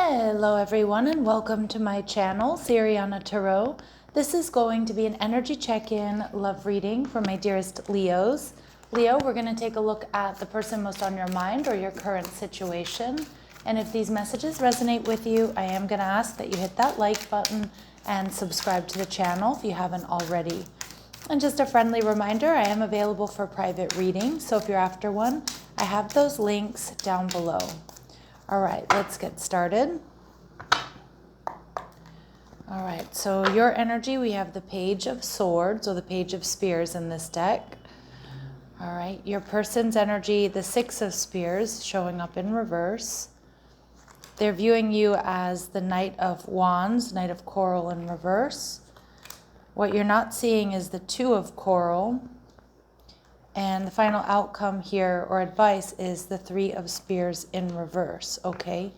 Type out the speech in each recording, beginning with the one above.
Hello everyone and welcome to my channel, Siriana Tarot. This is going to be an energy check-in love reading for my dearest Leos. Leo, we're going to take a look at the person most on your mind or your current situation. And if these messages resonate with you, I am going to ask that you hit that like button and subscribe to the channel if you haven't already. And just a friendly reminder, I am available for private reading, so if you're after one, I have those links down below. All right, let's get started. All right, so your energy, we have the Page of Swords or the Page of Spears in this deck. All right, your person's energy, the Six of Spears showing up in reverse. They're viewing you as the Knight of Wands, Knight of Coral in reverse. What you're not seeing is the Two of Coral. And the final outcome here, or advice, is the Three of Spears in reverse, okay?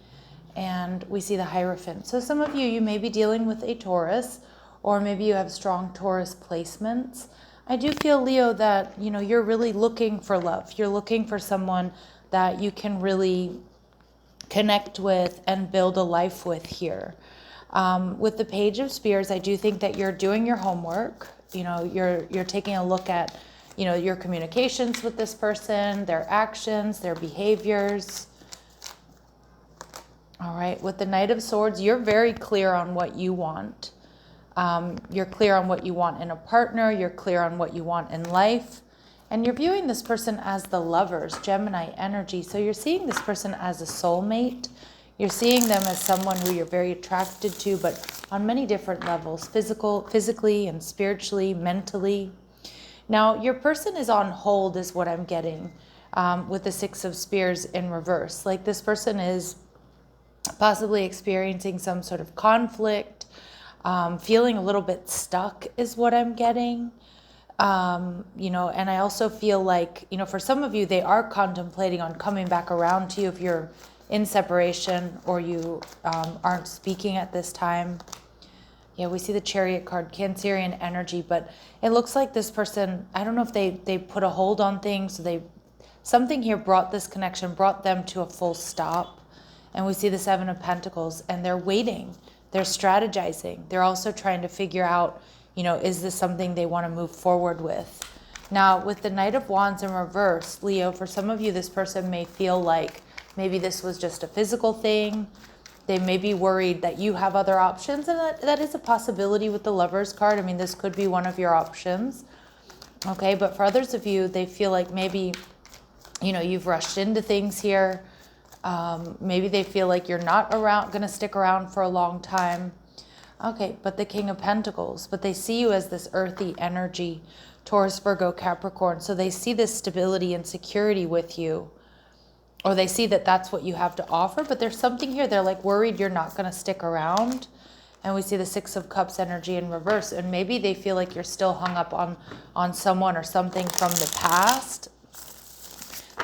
And we see the Hierophant. So some of you, you may be dealing with a Taurus, or maybe you have strong Taurus placements. I do feel, Leo, that, you know, you're really looking for love. You're looking for someone that you can really connect with and build a life with here. With the Page of Spears, I do think that you're doing your homework. You know, you're taking a look at, you know, your communications with this person, their actions, their behaviors. All right, with the Knight of Swords, you're very clear on what you want. You're clear on what you want in a partner. You're clear on what you want in life. And you're viewing this person as the Lovers, Gemini energy. So you're seeing this person as a soulmate. You're seeing them as someone who you're very attracted to, but on many different levels, physically and spiritually, mentally. Now, your person is on hold is what I'm getting with the Six of Spears in reverse. Like this person is possibly experiencing some sort of conflict, feeling a little bit stuck is what I'm getting. You know, and I also feel like, you know, for some of you, they are contemplating on coming back around to you if you're in separation or you aren't speaking at this time. Yeah, we see the Chariot card, Cancerian energy, but it looks like this person, I don't know if they put a hold on things. Something here brought this connection, brought them to a full stop. And we see the Seven of Pentacles, and they're waiting. They're strategizing. They're also trying to figure out, you know, is this something they want to move forward with? Now, with the Knight of Wands in reverse, Leo, for some of you, this person may feel like maybe this was just a physical thing. They may be worried that you have other options, and that is a possibility with the Lovers card. I mean, this could be one of your options, okay? But for others of you, they feel like maybe, you know, you've rushed into things here. Maybe they feel like you're not going to stick around for a long time. Okay, but the King of Pentacles, but they see you as this earthy energy, Taurus, Virgo, Capricorn. So they see this stability and security with you. Or they see that that's what you have to offer, but there's something here. They're like worried you're not going to stick around. And we see the Six of Cups energy in reverse. And maybe they feel like you're still hung up on someone or something from the past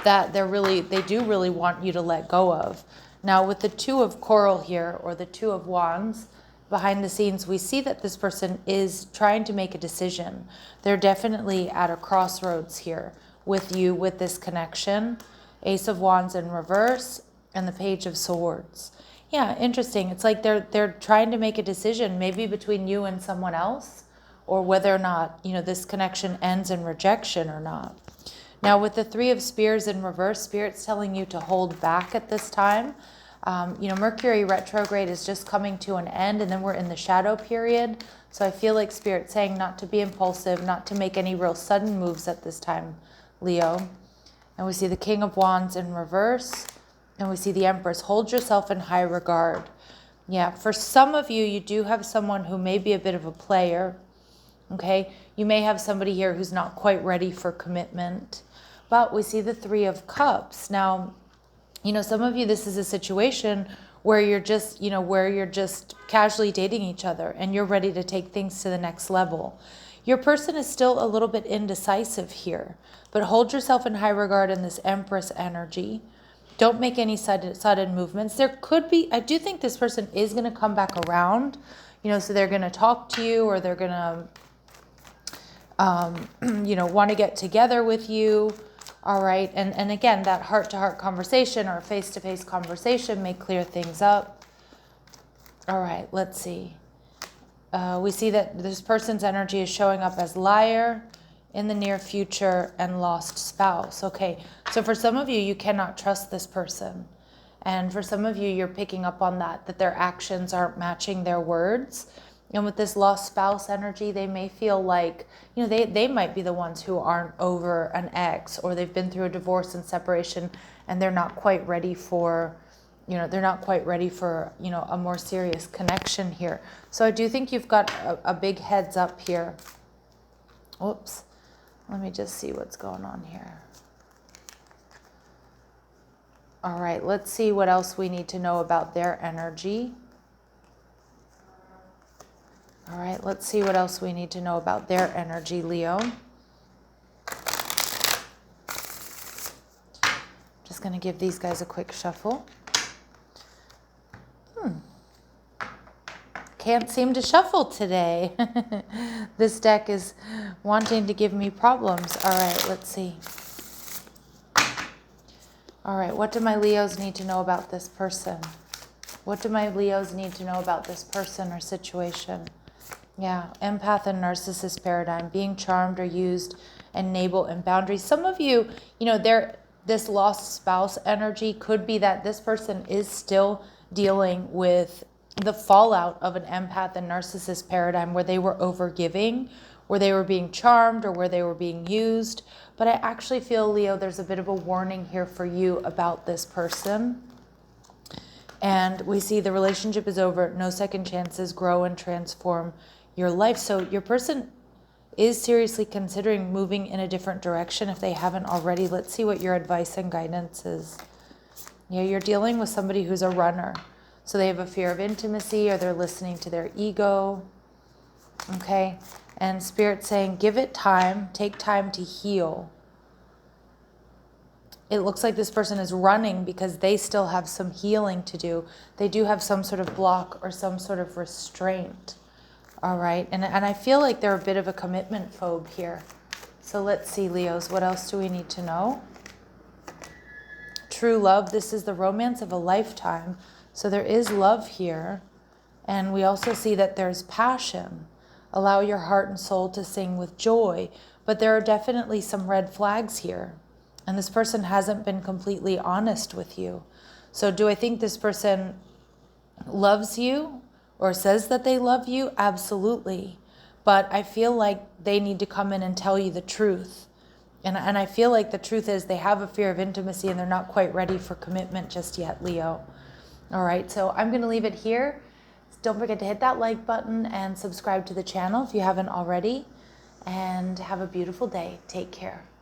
that they do really want you to let go of. Now with the Two of Coral here, or the Two of Wands, behind the scenes, we see that this person is trying to make a decision. They're definitely at a crossroads here with you, with this connection. Ace of Wands in reverse and the Page of Swords. Yeah, interesting. It's like they're trying to make a decision, maybe between you and someone else, or whether or not, you know, this connection ends in rejection or not. Now with the Three of Spears in reverse, Spirit's telling you to hold back at this time. You know, Mercury retrograde is just coming to an end, and then we're in the shadow period. So I feel like Spirit's saying not to be impulsive, not to make any real sudden moves at this time, Leo. And we see the King of Wands in reverse. And we see the Empress. Hold yourself in high regard. Yeah, for some of you, you do have someone who may be a bit of a player. Okay, you may have somebody here who's not quite ready for commitment. But we see the Three of Cups. Now, you know, some of you, this is a situation where you're just, you know, where you're just casually dating each other and you're ready to take things to the next level. Your person is still a little bit indecisive here, but hold yourself in high regard in this Empress energy. Don't make any sudden movements. There could be, I do think this person is going to come back around, you know, so they're going to talk to you, or they're going to, you know, want to get together with you. All right. And again, that heart-to-heart conversation or face-to-face conversation may clear things up. All right, let's see. We see that this person's energy is showing up as liar in the near future and lost spouse. Okay, so for some of you, you cannot trust this person. And for some of you, you're picking up on that their actions aren't matching their words. And with this lost spouse energy, they may feel like, they might be the ones who aren't over an ex, or they've been through a divorce and separation and they're not quite ready for, a more serious connection here. So I do think you've got a big heads up here. Oops. Let me just see what's going on here. All right, let's see what else we need to know about their energy. All right, let's see what else we need to know about their energy, Leo. Just going to give these guys a quick shuffle. Can't seem to shuffle today. This deck is wanting to give me problems. All right, let's see. All right, what do my Leos need to know about this person? What do my Leos need to know about this person or situation? Yeah, empath and narcissist paradigm, being charmed or used, enable and boundaries. Some of you, this lost spouse energy could be that this person is still dealing with the fallout of an empath and narcissist paradigm where they were overgiving, where they were being charmed, or where they were being used. But I actually feel, Leo, there's a bit of a warning here for you about this person. And we see the relationship is over, no second chances, grow and transform your life. So your person is seriously considering moving in a different direction if they haven't already. Let's see what your advice and guidance is. Yeah, you're dealing with somebody who's a runner. So they have a fear of intimacy, or they're listening to their ego. Okay. And Spirit saying, give it time, take time to heal. It looks like this person is running because they still have some healing to do. They do have some sort of block or some sort of restraint. All right. And I feel like they're a bit of a commitment phobe here. So let's see, Leos, what else do we need to know? True love. This is the romance of a lifetime. So there is love here. And we also see that there's passion. Allow your heart and soul to sing with joy. But there are definitely some red flags here. And this person hasn't been completely honest with you. So do I think this person loves you or says that they love you? Absolutely. But I feel like they need to come in and tell you the truth. And I feel like the truth is they have a fear of intimacy and they're not quite ready for commitment just yet, Leo. All right, so I'm going to leave it here. Don't forget to hit that like button and subscribe to the channel if you haven't already. And have a beautiful day. Take care.